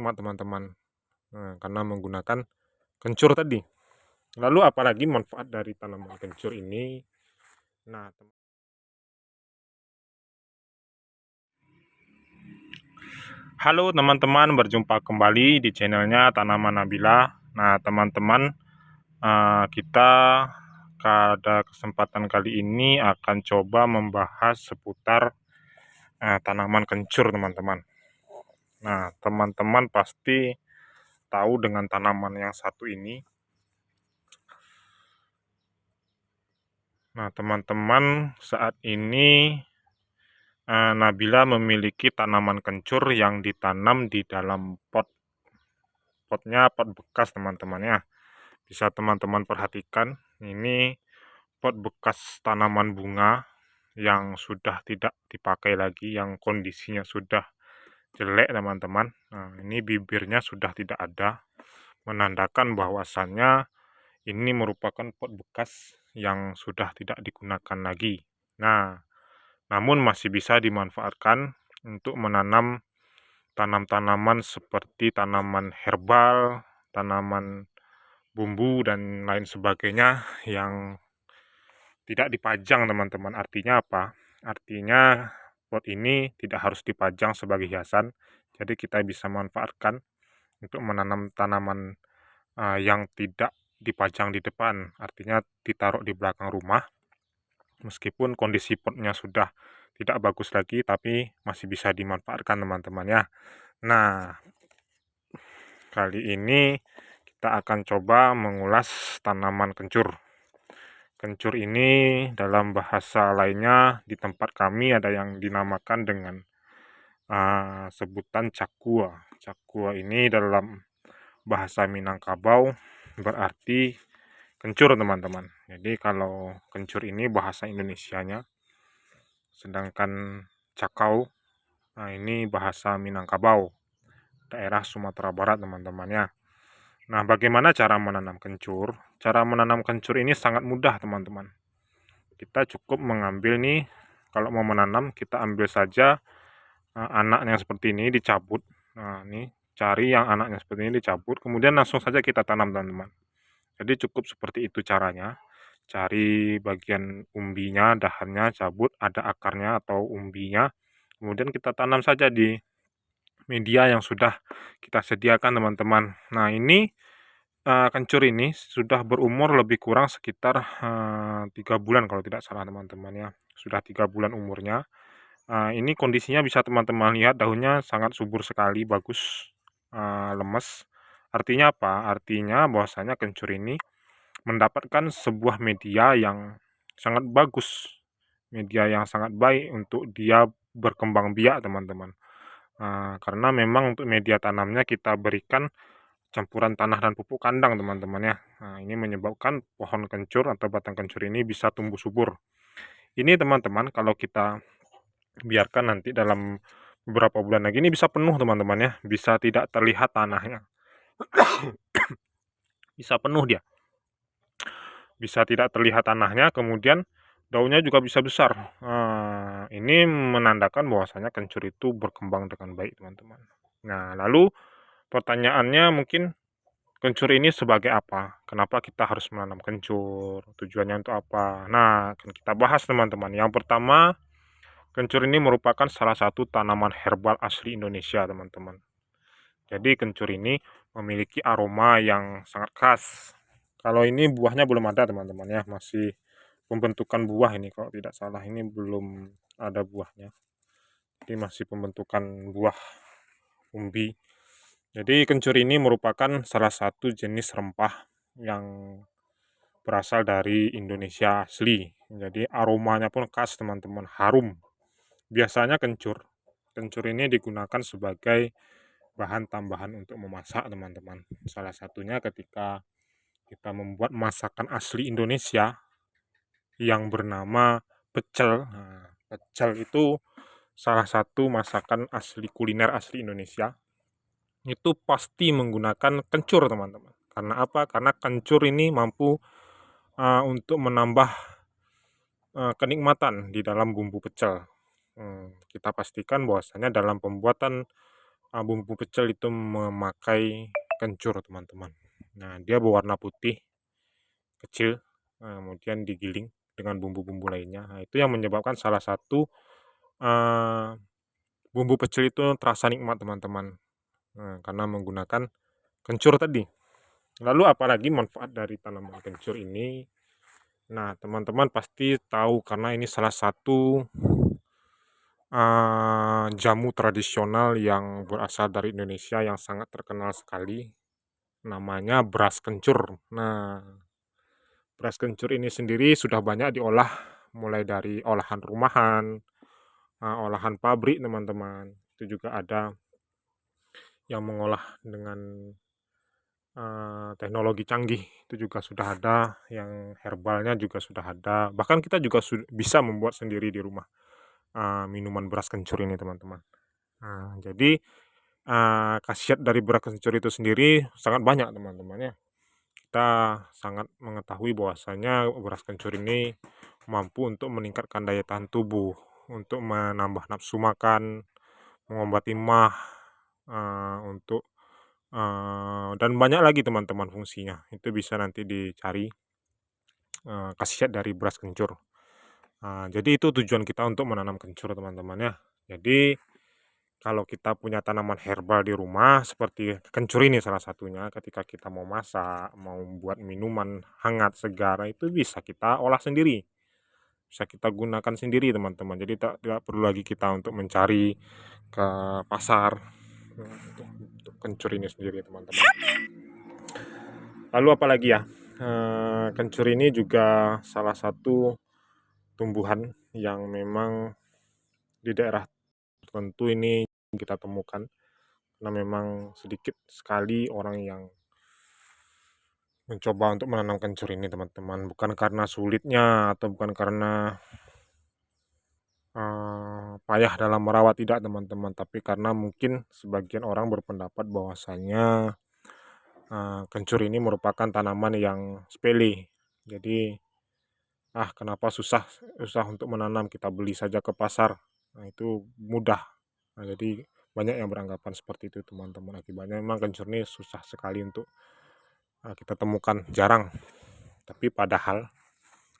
nikmat teman-teman, karena menggunakan kencur tadi. Lalu apalagi manfaat dari tanaman kencur ini? Nah, halo teman-teman, berjumpa kembali di channelnya Tanaman Nabila. Nah teman-teman, kita pada kesempatan kali ini akan coba membahas seputar tanaman kencur teman-teman. Nah teman-teman pasti tahu dengan tanaman yang satu ini. Nah teman-teman, saat ini Nabila memiliki tanaman kencur yang ditanam di dalam potnya pot bekas teman-teman ya. Bisa teman-teman perhatikan, ini pot bekas tanaman bunga yang sudah tidak dipakai lagi, yang kondisinya sudah jelek teman-teman. Nah, ini bibirnya sudah tidak ada, menandakan bahwasannya ini merupakan pot bekas yang sudah tidak digunakan lagi. Nah, namun masih bisa dimanfaatkan untuk menanam tanaman seperti tanaman herbal, tanaman bumbu, dan lain sebagainya yang tidak dipajang teman-teman. Artinya apa? Artinya pot ini tidak harus dipajang sebagai hiasan, jadi kita bisa manfaatkan untuk menanam tanaman yang tidak dipajang di depan, artinya ditaruh di belakang rumah. Meskipun kondisi potnya sudah tidak bagus lagi, tapi masih bisa dimanfaatkan teman-teman ya. Nah, kali ini kita akan coba mengulas tanaman kencur. Kencur ini dalam bahasa lainnya di tempat kami ada yang dinamakan dengan sebutan cakua. Cakua ini dalam bahasa Minangkabau berarti kencur teman-teman. Jadi kalau kencur ini bahasa Indonesianya, sedangkan cakau, nah ini bahasa Minangkabau, daerah Sumatera Barat teman-teman ya. Nah, bagaimana cara menanam kencur? Cara menanam kencur ini sangat mudah teman-teman. Kita cukup mengambil nih, kalau mau menanam kita ambil saja anaknya seperti ini, dicabut. Nah, ini cari yang anaknya seperti ini, dicabut, kemudian langsung saja kita tanam teman-teman. Jadi cukup seperti itu caranya. Cari bagian umbinya, dahannya, cabut, ada akarnya atau umbinya, kemudian kita tanam saja di media yang sudah kita sediakan teman-teman. Nah ini kencur ini sudah berumur lebih kurang sekitar 3 bulan kalau tidak salah teman-teman ya. Sudah 3 bulan umurnya. Ini kondisinya bisa teman-teman lihat, daunnya sangat subur sekali, bagus, lemes. Artinya apa? Artinya bahwasanya kencur ini mendapatkan sebuah media yang sangat bagus, media yang sangat baik untuk dia berkembang biak teman-teman. Karena memang untuk media tanamnya kita berikan campuran tanah dan pupuk kandang teman-teman ya. Nah, ini menyebabkan pohon kencur atau batang kencur ini bisa tumbuh subur. Ini teman-teman kalau kita biarkan nanti dalam beberapa bulan lagi ini bisa penuh teman-teman ya, bisa tidak terlihat tanahnya. Bisa penuh dia. Bisa tidak terlihat tanahnya, kemudian daunnya juga bisa besar. Ini menandakan bahwasanya kencur itu berkembang dengan baik teman-teman. Nah lalu pertanyaannya mungkin, kencur ini sebagai apa? Kenapa kita harus menanam kencur? Tujuannya untuk apa? Nah, akan kita bahas teman-teman. Yang pertama, kencur ini merupakan salah satu tanaman herbal asli Indonesia teman-teman. Jadi kencur ini memiliki aroma yang sangat khas. Kalau ini buahnya belum ada teman-teman ya, masih pembentukan buah ini kalau tidak salah, ini belum ada buahnya. Jadi masih pembentukan buah umbi. Jadi kencur ini merupakan salah satu jenis rempah yang berasal dari Indonesia asli. Jadi aromanya pun khas teman-teman, harum. Biasanya kencur ini digunakan sebagai bahan tambahan untuk memasak teman-teman. Salah satunya ketika kita membuat masakan asli Indonesia yang bernama pecel. Nah, pecel itu salah satu masakan asli kuliner asli Indonesia. Itu pasti menggunakan kencur teman-teman. Karena apa? Karena kencur ini mampu untuk menambah kenikmatan di dalam bumbu pecel. Kita pastikan bahwasanya dalam pembuatan bumbu pecel itu memakai kencur, teman-teman. Nah, dia berwarna putih kecil, kemudian digiling dengan bumbu-bumbu lainnya. Nah, itu yang menyebabkan salah satu bumbu pecel itu terasa nikmat, teman-teman, karena menggunakan kencur tadi. Lalu apalagi manfaat dari tanaman kencur ini? Nah, teman-teman pasti tahu karena ini salah satu jamu tradisional yang berasal dari Indonesia yang sangat terkenal sekali, namanya beras kencur. Nah, beras kencur ini sendiri sudah banyak diolah, mulai dari olahan rumahan, olahan pabrik, teman-teman. Itu juga ada yang mengolah dengan teknologi canggih, itu juga sudah ada, yang herbalnya juga sudah ada. Bahkan kita juga bisa membuat sendiri di rumah minuman beras kencur ini, teman-teman. Nah, jadi khasiat dari beras kencur itu sendiri sangat banyak, teman-teman ya. Kita sangat mengetahui bahwasanya beras kencur ini mampu untuk meningkatkan daya tahan tubuh, untuk menambah nafsu makan, mengobati maag, untuk dan banyak lagi, teman-teman, fungsinya. Itu bisa nanti dicari khasiat dari beras kencur. Jadi itu tujuan kita untuk menanam kencur, teman-teman ya. Jadi kalau kita punya tanaman herbal di rumah seperti kencur ini salah satunya, ketika kita mau masak, mau buat minuman hangat segar, itu bisa kita olah sendiri, bisa kita gunakan sendiri, teman-teman. Jadi tidak perlu lagi kita untuk mencari ke pasar untuk kencur ini sendiri, teman-teman. Lalu apalagi ya, kencur ini juga salah satu tumbuhan yang memang di daerah tertentu ini kita temukan, karena memang sedikit sekali orang yang mencoba untuk menanam kencur ini, teman-teman. Bukan karena sulitnya atau bukan karena payah dalam merawat, tidak, teman-teman, tapi karena mungkin sebagian orang berpendapat bahwasanya kencur ini merupakan tanaman yang sepele. Jadi kenapa susah untuk menanam, kita beli saja ke pasar, nah itu mudah. Nah, jadi banyak yang beranggapan seperti itu, teman-teman. Akibatnya memang kencur ini susah sekali untuk kita temukan, jarang. Tapi padahal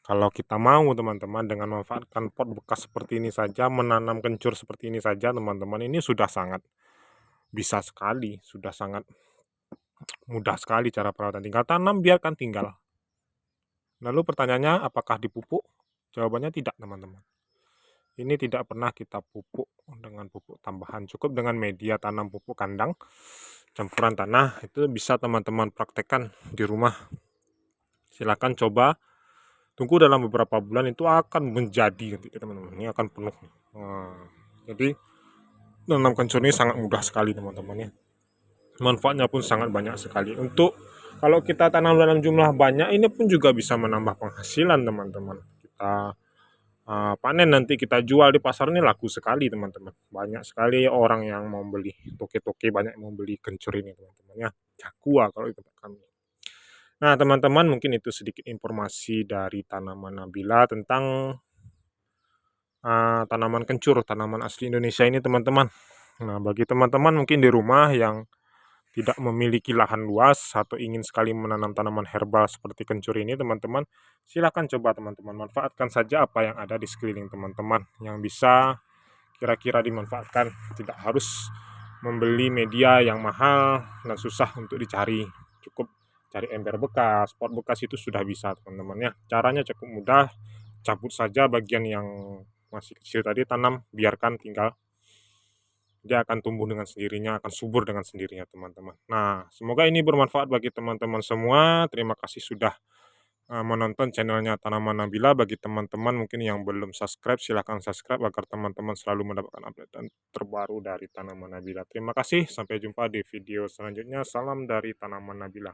kalau kita mau, teman-teman, dengan memanfaatkan pot bekas seperti ini saja, menanam kencur seperti ini saja, teman-teman, ini sudah sangat bisa sekali, sudah sangat mudah sekali cara perawatan. Tinggal tanam, biarkan tinggal. Lalu pertanyaannya, apakah dipupuk? Jawabannya tidak, teman-teman. Ini tidak pernah kita pupuk dengan pupuk tambahan, cukup dengan media tanam pupuk kandang, campuran tanah. Itu bisa teman-teman praktekkan di rumah. Silakan coba, tunggu dalam beberapa bulan itu akan menjadi, teman-teman. Ini akan penuh. Jadi menanam kencur ini sangat mudah sekali, teman-teman ya. Manfaatnya pun sangat banyak sekali. Untuk kalau kita tanam dalam jumlah banyak, ini pun juga bisa menambah penghasilan, teman-teman. Kita panen, nanti kita jual di pasar, ini laku sekali, teman-teman. Banyak sekali orang yang mau beli, toke-toke banyak yang mau beli kencur ini, teman-teman ya. Jakua kalau di tempat kami. Nah, teman-teman, mungkin itu sedikit informasi dari tanaman Nabila tentang tanaman kencur, tanaman asli Indonesia ini, teman-teman. Nah, bagi teman-teman mungkin di rumah yang tidak memiliki lahan luas atau ingin sekali menanam tanaman herbal seperti kencur ini, teman-teman, silakan coba, teman-teman, manfaatkan saja apa yang ada di sekeliling teman-teman yang bisa kira-kira dimanfaatkan. Tidak harus membeli media yang mahal dan susah untuk dicari, cukup cari ember bekas, pot bekas, itu sudah bisa, teman-teman ya. Caranya cukup mudah, cabut saja bagian yang masih kecil tadi, tanam, biarkan tinggal, dia akan tumbuh dengan sendirinya, akan subur dengan sendirinya, teman-teman. Nah, semoga ini bermanfaat bagi teman-teman semua. Terima kasih sudah menonton channelnya Tanaman Nabila. Bagi teman-teman mungkin yang belum subscribe, silahkan subscribe agar teman-teman selalu mendapatkan update terbaru dari Tanaman Nabila. Terima kasih, sampai jumpa di video selanjutnya. Salam dari Tanaman Nabila.